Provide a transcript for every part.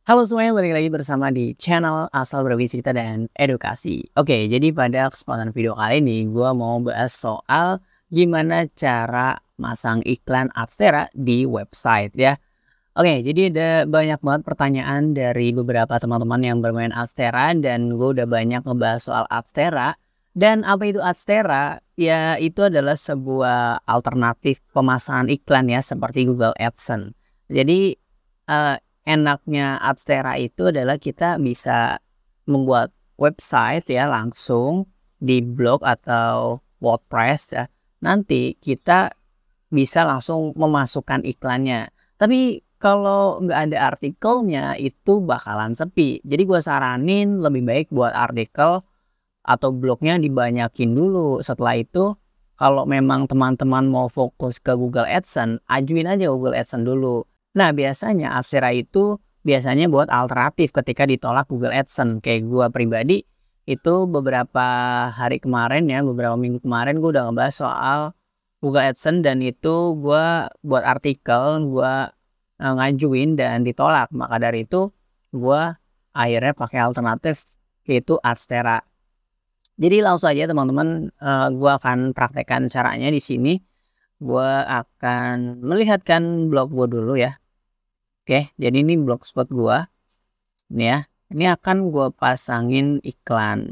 Halo semuanya, balik lagi bersama di channel Asal Berbagi Cerita dan Edukasi. Oke, jadi pada kesempatan video kali ini gue mau bahas soal gimana cara masang iklan Adstera di website ya. Oke, jadi ada banyak banget pertanyaan dari beberapa teman-teman yang bermain Adstera dan gue udah banyak ngebahas soal Adstera. Dan apa itu Adstera? Ya, itu adalah sebuah alternatif pemasangan iklan ya, seperti Google AdSense. Jadi eh, enaknya Adstera itu adalah kita bisa membuat website ya langsung di blog atau WordPress ya. Nanti kita bisa langsung memasukkan iklannya. Tapi kalau nggak ada artikelnya itu bakalan sepi. Jadi gue saranin lebih baik buat artikel atau blognya dibanyakin dulu. Setelah itu kalau memang teman-teman mau fokus ke Google AdSense, ajuin aja Google AdSense dulu. Nah biasanya Adstera itu biasanya buat alternatif ketika ditolak Google AdSense. Kayak gue pribadi itu beberapa hari kemarin ya, beberapa minggu kemarin gue udah ngebahas soal Google AdSense dan itu gue buat artikel, gue ngajuin dan ditolak. Maka dari itu gue akhirnya pakai alternatif yaitu Adstera. Jadi langsung aja teman-teman, gue akan praktekkan caranya di sini. Gue akan melihatkan blog gue dulu ya. Oke, jadi ini blogspot gue. Ini ya, ini akan gue pasangin iklan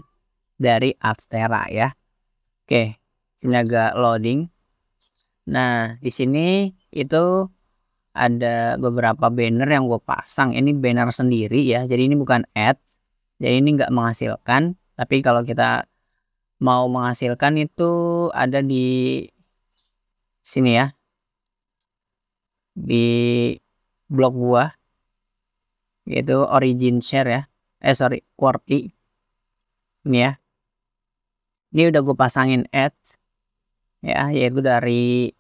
dari Adstera ya. Oke, ini agak loading. Nah, di sini itu ada beberapa banner yang gue pasang. Ini banner sendiri ya, jadi ini bukan ads. Jadi ini nggak menghasilkan. Tapi kalau kita mau menghasilkan itu ada di sini ya, di blog gua yaitu origin share ya, Qwerty ini ya. Ini udah gue pasangin ads ya, yaitu dari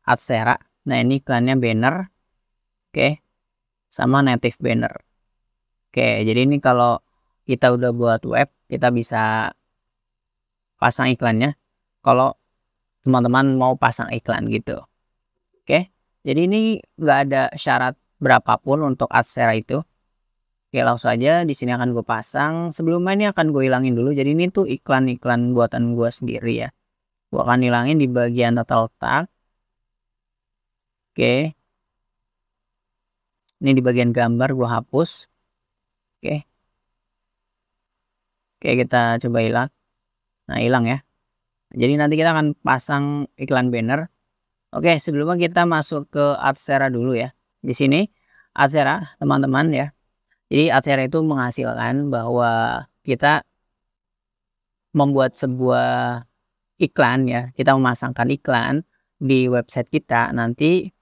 Adstera. Nah ini iklannya banner, oke, sama native banner. Oke, jadi ini kalau kita udah buat web, kita bisa pasang iklannya kalau teman-teman mau pasang iklan gitu. Oke, jadi ini nggak ada syarat berapapun untuk Adstera itu. Oke, langsung aja di sini akan gue pasang. Sebelumnya ini akan gue hilangin dulu. Jadi ini tuh iklan-iklan buatan gue sendiri ya. Gue akan hilangin di bagian tata letak. Oke, ini di bagian gambar gue hapus. Oke, oke kita coba hilang. Nah hilang ya. Jadi nanti kita akan pasang iklan banner. Oke, sebelumnya kita masuk ke Adstera dulu ya. Di sini Adstera teman-teman ya. Jadi Adstera itu menghasilkan bahwa kita membuat sebuah iklan ya. Kita memasangkan iklan di website kita. Nanti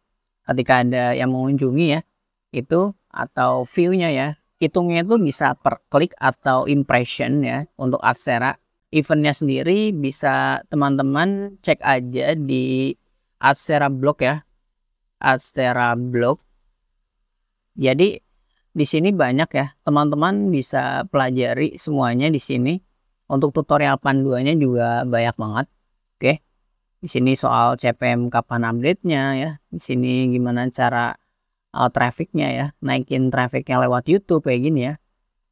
ketika ada yang mengunjungi ya, itu atau view-nya ya, hitungnya itu bisa per klik atau impression ya untuk Adstera. Eventnya sendiri bisa teman-teman cek aja di Adstera blog ya. Adstera blog. Jadi di sini banyak ya, teman-teman bisa pelajari semuanya di sini. Untuk tutorial panduannya juga banyak banget. Oke. Di sini soal CPM kapan update-nya ya. Di sini gimana cara trafficnya ya, naikin trafficnya lewat YouTube kayak gini ya.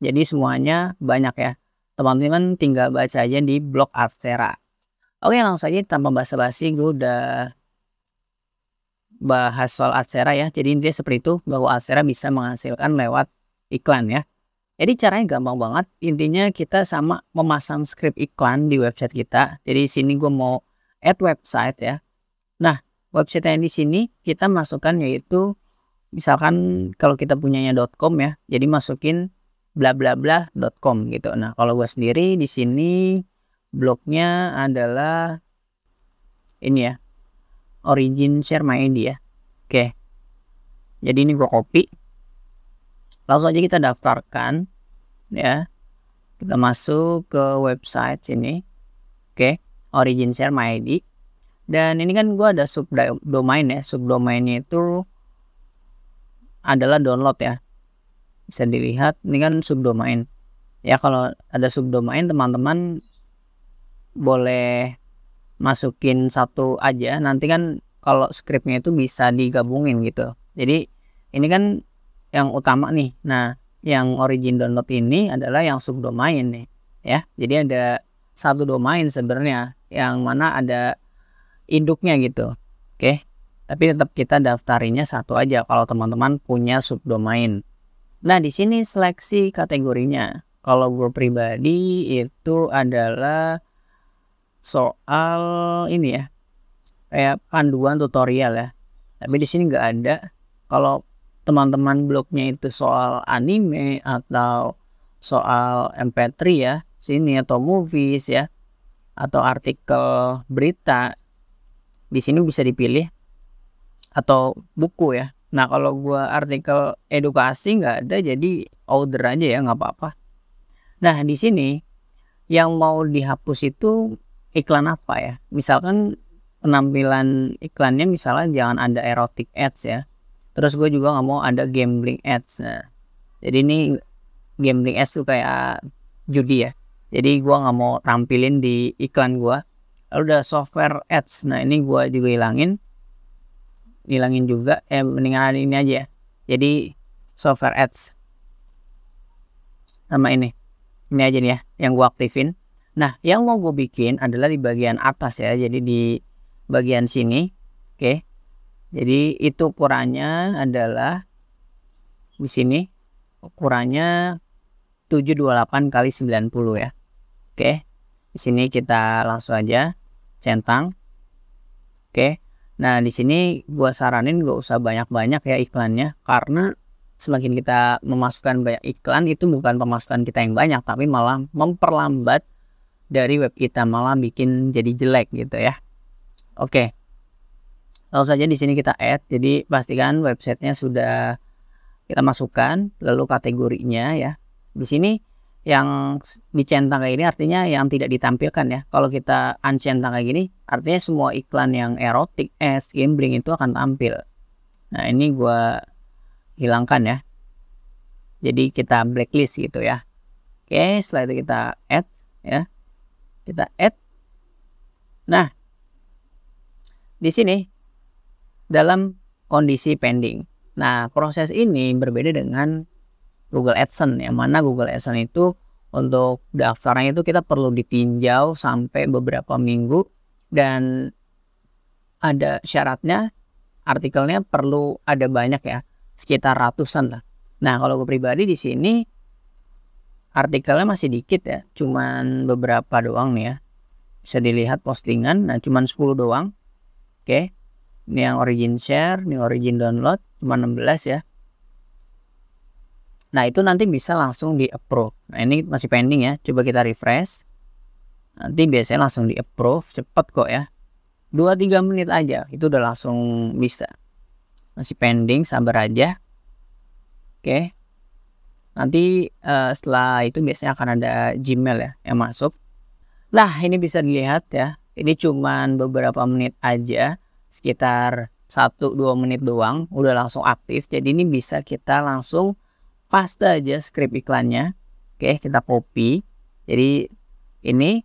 Jadi semuanya banyak ya. Teman-teman tinggal baca aja di blog Adstera. Oke, langsung aja tanpa basa-basi gue udah bahas soal Adstera ya. Jadi intinya seperti itu, bahwa Adstera bisa menghasilkan lewat iklan ya. Jadi caranya gampang banget. Intinya kita sama memasang script iklan di website kita. Jadi sini gue mau add website ya. Nah, website yang di sini kita masukkan yaitu misalkan kalau kita punyanya .com ya. Jadi masukin bla bla bla.com gitu. Nah, kalau gue sendiri di sini blognya adalah ini ya. Origin share my ID ya. Oke. Jadi ini gue copy. Langsung aja kita daftarkan ya. Kita masuk ke website sini. Oke, origin share my ID. Dan ini kan gue ada subdomain ya. Subdomainnya itu adalah download ya. Bisa dilihat ini kan subdomain. Ya kalau ada subdomain teman-teman boleh masukin satu aja, nanti kan kalau scriptnya itu bisa digabungin gitu. Jadi ini kan yang utama nih. Nah yang origin download ini adalah yang subdomain nih ya. Jadi ada satu domain sebenarnya yang mana ada induknya gitu. Oke. Tapi tetap kita daftarinnya satu aja kalau teman-teman punya subdomain. Nah, di sini seleksi kategorinya. Kalau gue pribadi itu adalah soal ini ya, kayak panduan tutorial ya. Tapi di sini nggak ada. Kalau teman-teman blognya itu soal anime atau soal MP3 ya, sini atau movies ya, atau artikel berita, di sini bisa dipilih atau buku ya. Nah, kalau gua artikel edukasi nggak ada, jadi order aja ya, nggak apa-apa. Nah, di sini yang mau dihapus itu iklan apa ya? Misalkan penampilan iklannya misalnya jangan ada erotic ads ya. Terus gue juga nggak mau ada gambling ads. Nah, jadi ini gambling ads tuh kayak judi ya. Jadi gue nggak mau tampilin di iklan gue. Lalu udah software ads. Nah, ini gue juga hilangin juga. Mendingan ini aja ya. Jadi software ads sama ini aja nih ya yang gue aktifin. Nah, yang mau gue bikin adalah di bagian atas ya. Jadi di bagian sini. Oke. Jadi itu ukurannya adalah di sini ukurannya 728 kali 90 ya. Oke. Di sini kita langsung aja centang. Oke. Nah, di sini gua saranin gak usah banyak-banyak ya iklannya, karena semakin kita memasukkan banyak iklan itu bukan pemasukan kita yang banyak, tapi malah memperlambat dari web kita, malah bikin jadi jelek gitu ya. Oke. Langsung saja di sini kita add. Jadi pastikan websitenya sudah kita masukkan, lalu kategorinya ya. Di sini yang dicentang kayak gini artinya yang tidak ditampilkan ya. Kalau kita uncentang kayak gini artinya semua iklan yang erotik, ads, gambling itu akan tampil. Nah, ini gua hilangkan ya. Jadi kita blacklist gitu ya. Oke, setelah itu kita add ya. Kita add. Nah, di sini dalam kondisi pending. Nah, proses ini berbeda dengan Google AdSense, yang mana Google AdSense itu untuk daftarnya itu kita perlu ditinjau sampai beberapa minggu dan ada syaratnya, artikelnya perlu ada banyak ya, sekitar ratusan lah. Nah, kalau gue pribadi di sini artikelnya masih dikit ya, cuman beberapa doang nih ya. Bisa dilihat postingan, nah cuman 10 doang. Oke. Ini yang origin share, ini origin download, cuma 16 ya. Nah, itu nanti bisa langsung di approve. Nah, ini masih pending ya, coba kita refresh. Nanti biasanya langsung di approve, cepet kok ya. 2-3 menit aja, itu udah langsung bisa. Masih pending, sabar aja. Oke. Nanti setelah itu biasanya akan ada Gmail ya yang masuk. Nah, ini bisa dilihat ya, ini cuman beberapa menit aja. Sekitar 1-2 menit doang udah langsung aktif. Jadi ini bisa kita langsung paste aja script iklannya. Oke, kita copy. Jadi ini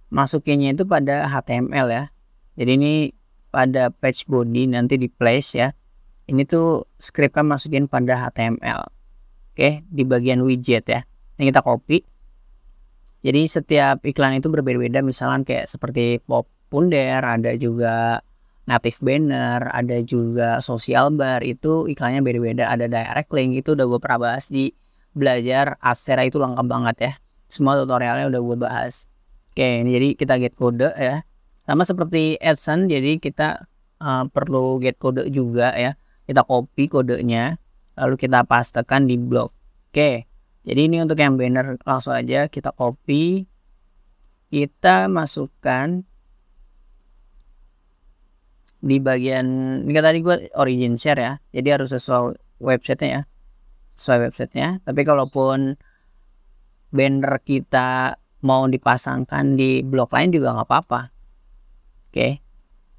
masukinnya itu pada HTML ya. Jadi ini pada page body nanti di place ya. Ini tuh script kan masukin pada HTML. Oke, di bagian widget ya. Ini kita copy. Jadi setiap iklan itu berbeda-beda, misalnya kayak seperti popunder, ada juga native banner, ada juga social bar, itu iklannya beda-beda, ada direct link, itu udah gue pernah bahas di belajar Adsera, itu lengkap banget ya, semua tutorialnya udah gue bahas. Oke, ini jadi kita get kode ya, sama seperti AdSense, jadi kita perlu get kode juga ya, kita copy kodenya, lalu kita pastekan di blog. Oke, jadi ini untuk yang banner langsung aja kita copy, kita masukkan di bagian ini kan tadi gue origin share ya, jadi harus sesuai websitenya ya, sesuai websitenya. Tapi kalaupun banner kita mau dipasangkan di blog lain juga nggak apa-apa. Oke,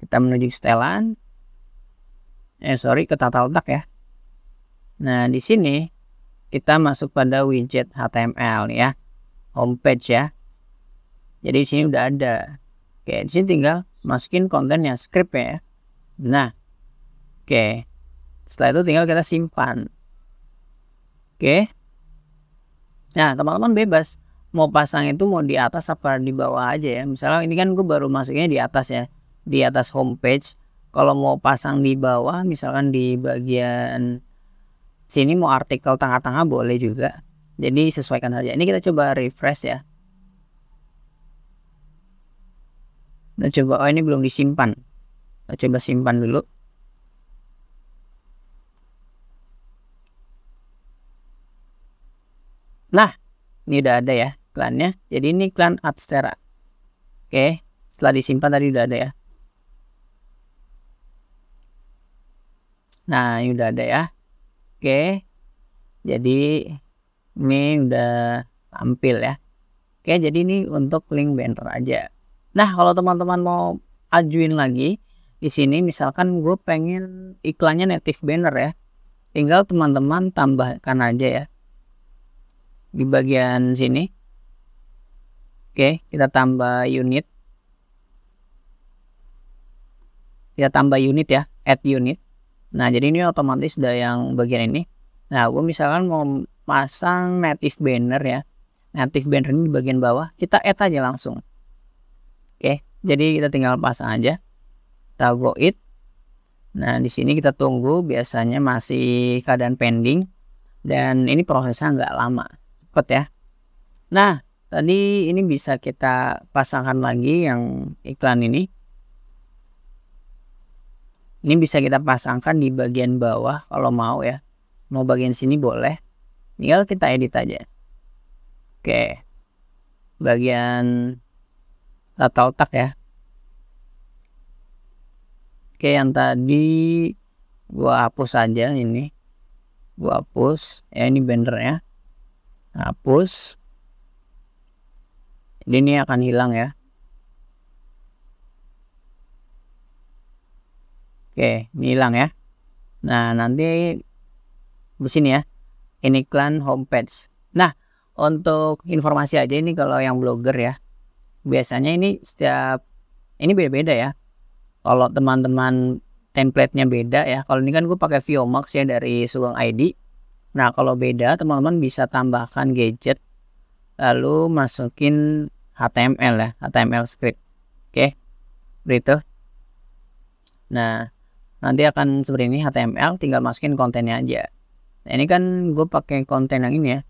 kita menuju setelan, ke tata letak ya. Nah, di sini kita masuk pada widget HTML ya, homepage ya. Jadi di sini udah ada. Oke, di sini tinggal masukin kontennya, script ya. Nah, oke. Setelah itu tinggal kita simpan. Oke. Nah, teman-teman bebas mau pasang itu mau di atas apa di bawah aja ya. Misalnya ini kan gue baru masuknya di atas ya, di atas homepage. Kalau mau pasang di bawah, misalkan di bagian sini mau artikel tengah-tengah boleh juga. Jadi sesuaikan saja. Ini kita coba refresh ya. Kita coba, oh ini belum disimpan. Kita coba simpan dulu. Nah, ini udah ada ya iklannya. Jadi ini iklan Apstera. Oke, setelah disimpan tadi udah ada ya. Nah, ini udah ada ya. Oke. Jadi ini udah tampil ya. Oke, jadi ini untuk link banner aja. Nah, kalau teman-teman mau ajuin lagi di sini misalkan gue pengen iklannya native banner ya. Tinggal teman-teman tambahkan aja ya. Di bagian sini. Oke, kita tambah unit. Kita tambah unit ya, add unit. Nah, jadi ini otomatis udah yang bagian ini. Nah, gue misalkan mau pasang native banner ya. Native banner ini di bagian bawah, kita add aja langsung. Oke, jadi kita tinggal pasang aja. Kita go it. Nah, di sini kita tunggu, biasanya masih keadaan pending. Dan ini prosesnya nggak lama, cepet ya. Nah, tadi ini bisa kita pasangkan lagi yang iklan ini. Ini bisa kita pasangkan di bagian bawah kalau mau ya. Mau bagian sini boleh. Tinggal kita edit aja. Oke. Bagian tata letak ya. Oke, yang tadi gua hapus aja ini. Gua hapus. Ya ini bannernya. Hapus. Jadi ini akan hilang ya. Oke, ini hilang ya. Nah, nanti di sini ya. Ini iklan homepage. Nah, untuk informasi aja ini kalau yang blogger ya. Biasanya ini setiap ini beda-beda ya. Kalau teman-teman template-nya beda ya. Kalau ini kan gue pakai Viomax ya dari Sugeng ID. Nah, kalau beda teman-teman bisa tambahkan gadget lalu masukin HTML ya, HTML script. Oke. Begitu. Nah, nanti akan seperti ini HTML, tinggal masukin kontennya aja. Nah, ini kan gue pakai konten yang ini ya.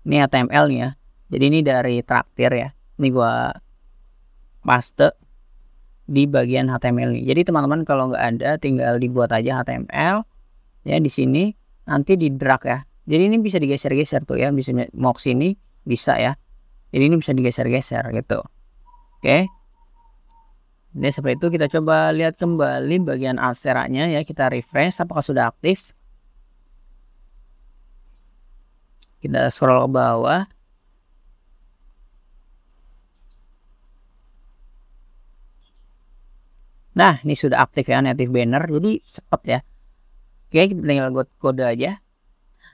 Ini HTML nih ya. Jadi ini dari traktir ya. Ini gue paste di bagian HTML ini. Jadi teman-teman kalau nggak ada tinggal dibuat aja HTML ya di sini, nanti di drag ya. Jadi ini bisa digeser-geser tuh ya, bisa mau ke sini bisa ya. Jadi ini bisa digeser-geser gitu. Oke. Jadi seperti itu, kita coba lihat kembali bagian Apstera-nya ya, kita refresh apakah sudah aktif. Kita scroll ke bawah. Nah, ini sudah aktif ya native banner, jadi cepat ya. Oke, kita tinggal kode aja.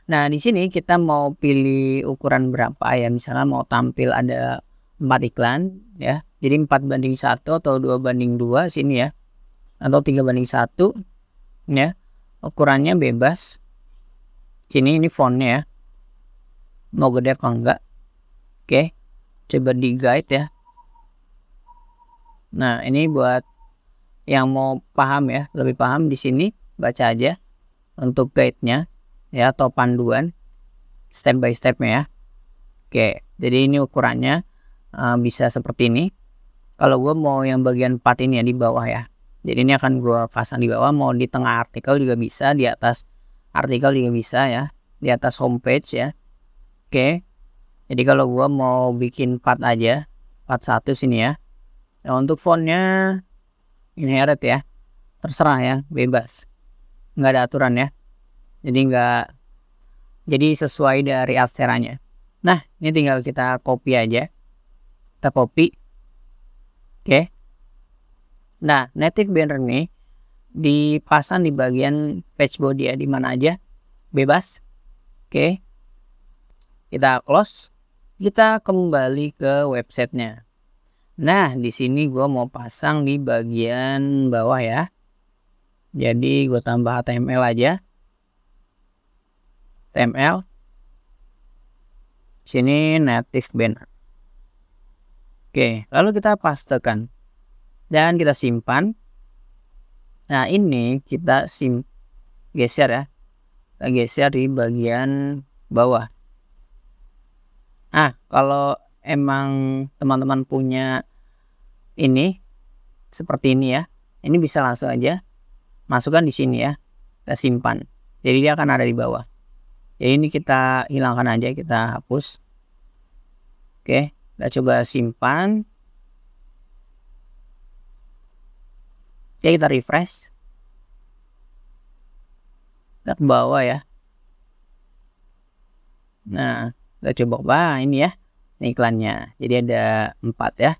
Nah, di sini kita mau pilih ukuran berapa ya, misalnya mau tampil ada 4 iklan ya. Jadi 4:1 atau 2:2 sini ya. Atau 3:1 ya. Ukurannya bebas. Sini ini fontnya ya. Mau gede apa enggak. Oke. Coba di guide ya. Nah, ini buat yang mau paham ya, lebih paham di sini baca aja untuk guide-nya ya, atau panduan step by step-nya ya. Oke, jadi ini ukurannya bisa seperti ini. Kalau gue mau yang bagian 4 ini ya di bawah ya. Jadi ini akan gue pasang di bawah, mau di tengah artikel juga bisa, di atas artikel juga bisa ya, di atas homepage ya. Oke. Jadi kalau gue mau bikin 4 aja, 41 sini ya. Nah, untuk fontnya inherit ya, terserah ya, bebas, nggak ada aturan ya. Jadi sesuai dari Apstera-nya. Nah, ini tinggal kita copy aja. Kita copy. Oke. Nah, native banner ini dipasang di bagian page body ya, di mana aja, bebas. Oke. Kita close. Kita kembali ke websitenya. Nah, di sini gue mau pasang di bagian bawah ya. Jadi gue tambah HTML aja. HTML. Sini native banner. Oke, lalu kita pastekan dan kita simpan. Nah, ini kita geser ya. Kita geser di bagian bawah. Nah, kalau emang teman-teman punya ini seperti ini ya, ini bisa langsung aja masukkan di sini ya, kita simpan. Jadi dia akan ada di bawah. Jadi ini kita hilangkan aja, kita hapus. Oke, kita coba simpan. Oke, kita refresh. Kita ke bawah ya. Nah, kita coba ini ya, ini iklannya. Jadi ada 4 ya.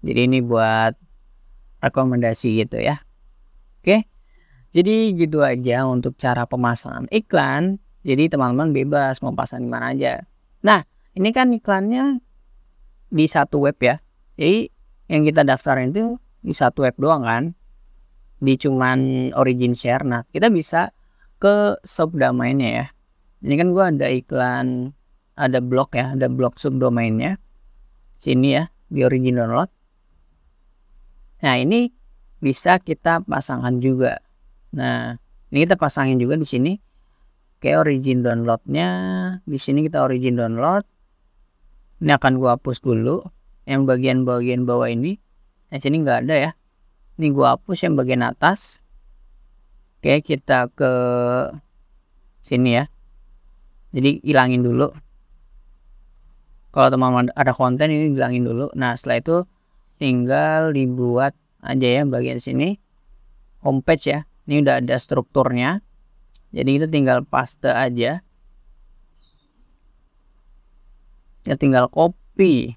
Jadi ini buat rekomendasi gitu ya. Oke, jadi gitu aja untuk cara pemasangan iklan. Jadi teman-teman bebas mau pasang di mana aja. Nah, ini kan iklannya di satu web ya. Jadi yang kita daftarin itu di satu web doang kan, di cuman origin share. Nah, kita bisa ke subdomainnya ya. Ini kan gua ada iklan, ada blog ya, ada blog subdomainnya. Sini ya, di origin download. Nah, ini bisa kita pasangkan juga. Nah, ini kita pasangin juga di sini. Oke, origin downloadnya di sini kita origin download. Ini akan gua hapus dulu yang bagian-bagian bawah ini. Nah, sini nggak ada ya. Ini gua hapus yang bagian atas. Oke, kita ke sini ya. Jadi hilangin dulu. Kalau teman-teman ada konten ini hilangin dulu. Nah, setelah itu tinggal dibuat aja ya bagian sini. Homepage ya. Ini udah ada strukturnya. Jadi kita tinggal paste aja. Ya tinggal copy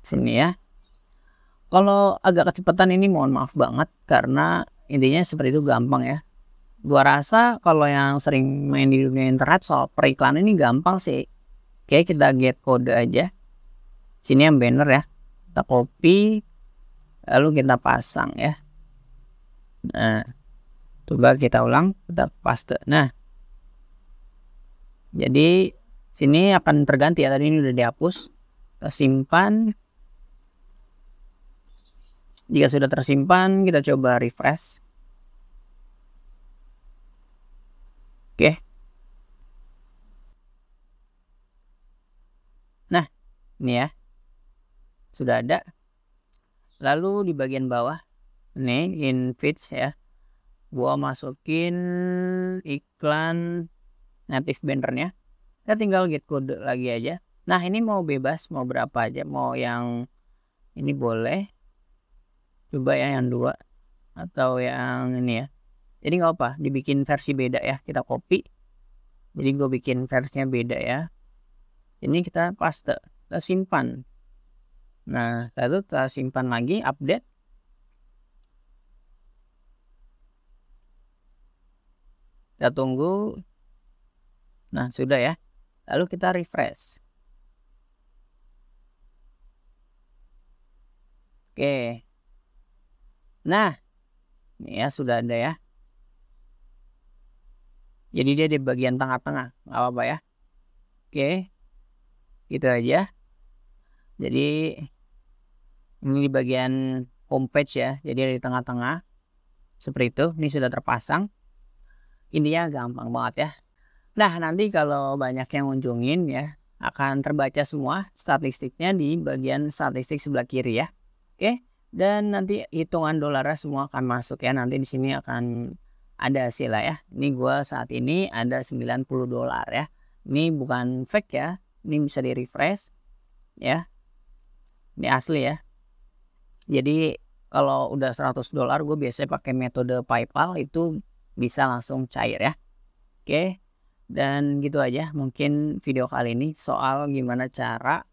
sini ya. Kalau agak kecepatan ini mohon maaf banget karena intinya seperti itu gampang ya. Gua rasa kalau yang sering main di dunia internet soal periklanan ini gampang sih. Oke, kita get kode aja. Sini yang banner ya. Kita copy lalu kita pasang ya. Nah, coba kita ulang, kita paste. Nah, jadi sini akan terganti ya, tadi ini udah dihapus. Kita simpan. Jika sudah tersimpan, kita coba refresh. Oke. Nah, ini ya. Sudah ada. Lalu di bagian bawah, nih in feeds ya. Gua masukin iklan native bannernya. Kita tinggal get kode lagi aja. Nah, ini mau bebas, mau berapa aja. Mau yang ini boleh. Coba ya yang 2 atau yang ini ya. Jadi nggak apa, dibikin versi beda ya. Kita copy. Jadi gue bikin versinya beda ya. Ini kita paste, kita simpan. Nah, lalu kita simpan lagi, update. Kita tunggu. Nah, sudah ya. Lalu kita refresh. Oke. Nah, ini ya sudah ada ya. Jadi dia di bagian tengah-tengah, nggak apa-apa ya. Oke, gitu aja. Jadi ini di bagian homepage ya, jadi ada di tengah-tengah. Seperti itu, ini sudah terpasang. Intinya gampang banget ya. Nah, nanti kalau banyak yang ngunjungin ya, akan terbaca semua statistiknya di bagian statistik sebelah kiri ya. Oke, dan nanti hitungan dolarnya semua akan masuk ya. Nanti di sini akan ada hasil lah ya. Ini gua saat ini ada $90 ya. Ini bukan fake ya. Ini bisa di refresh ya. Ini asli ya. Jadi kalau udah $100 gue biasanya pakai metode PayPal, itu bisa langsung cair ya. Oke. Dan gitu aja mungkin video kali ini soal gimana cara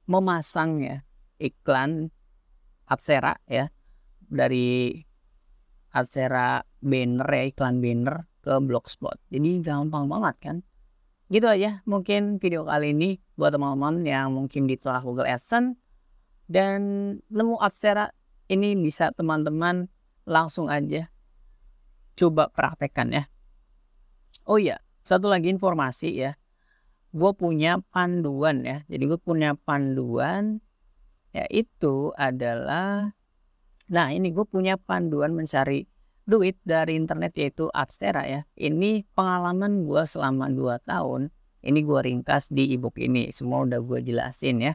memasang ya iklan Adsera ya. Dari Adsera banner ya, iklan banner ke Blogspot. Jadi gampang banget kan. Gitu aja mungkin video kali ini buat teman-teman yang mungkin ditolak Google AdSense dan nemu Adsera, ini bisa teman-teman langsung aja coba praktekkan ya. Oh iya, satu lagi informasi ya. gue punya panduan ya. Jadi gue punya panduan, yaitu adalah, nah ini gue punya panduan mencari duit dari internet yaitu Adstera ya. Ini pengalaman gue selama 2 tahun. Ini gue ringkas di ebook ini. Semua udah gue jelasin ya.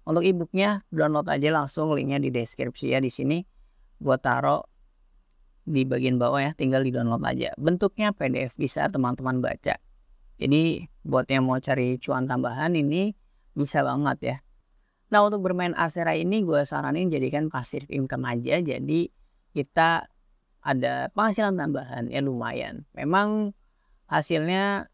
Untuk ebooknya download aja langsung, linknya di deskripsi ya. Di sini gue taruh di bagian bawah ya, tinggal di download aja. Bentuknya PDF, bisa teman-teman baca. Jadi buat yang mau cari cuan tambahan ini bisa banget ya. Nah, untuk bermain Adstera ini gue saranin jadikan passive income aja. Jadi kita ada penghasilan tambahan ya, lumayan. Memang hasilnya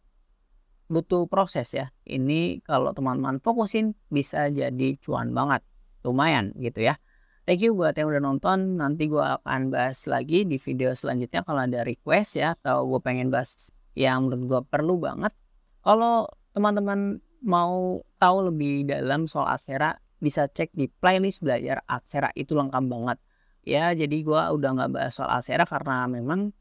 butuh proses ya. Ini kalau teman-teman fokusin bisa jadi cuan banget. Lumayan gitu ya. Thank you buat yang udah nonton. Nanti gue akan bahas lagi di video selanjutnya kalau ada request ya, atau gue pengen bahas yang menurut gue perlu banget. Kalau teman-teman mau tahu lebih dalam soal Adstera, bisa cek di playlist belajar Adstera, itu lengkap banget. Ya, jadi gue udah nggak bahas soal Adstera karena memang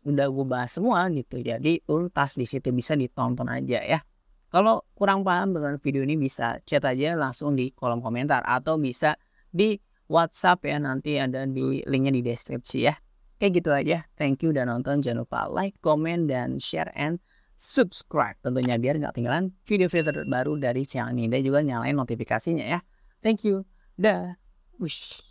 udah gue bahas semua gitu. Jadi tuntas di situ, bisa ditonton aja ya. Kalau kurang paham dengan video ini bisa chat aja langsung di kolom komentar atau bisa di WhatsApp ya, nanti ada di linknya di deskripsi ya. Kayak gitu aja. Thank you udah nonton. Jangan lupa like, comment, dan share and subscribe tentunya biar nggak ketinggalan video-video terbaru dari channel ini, dan juga nyalain notifikasinya ya. Thank you. Dah. Wish.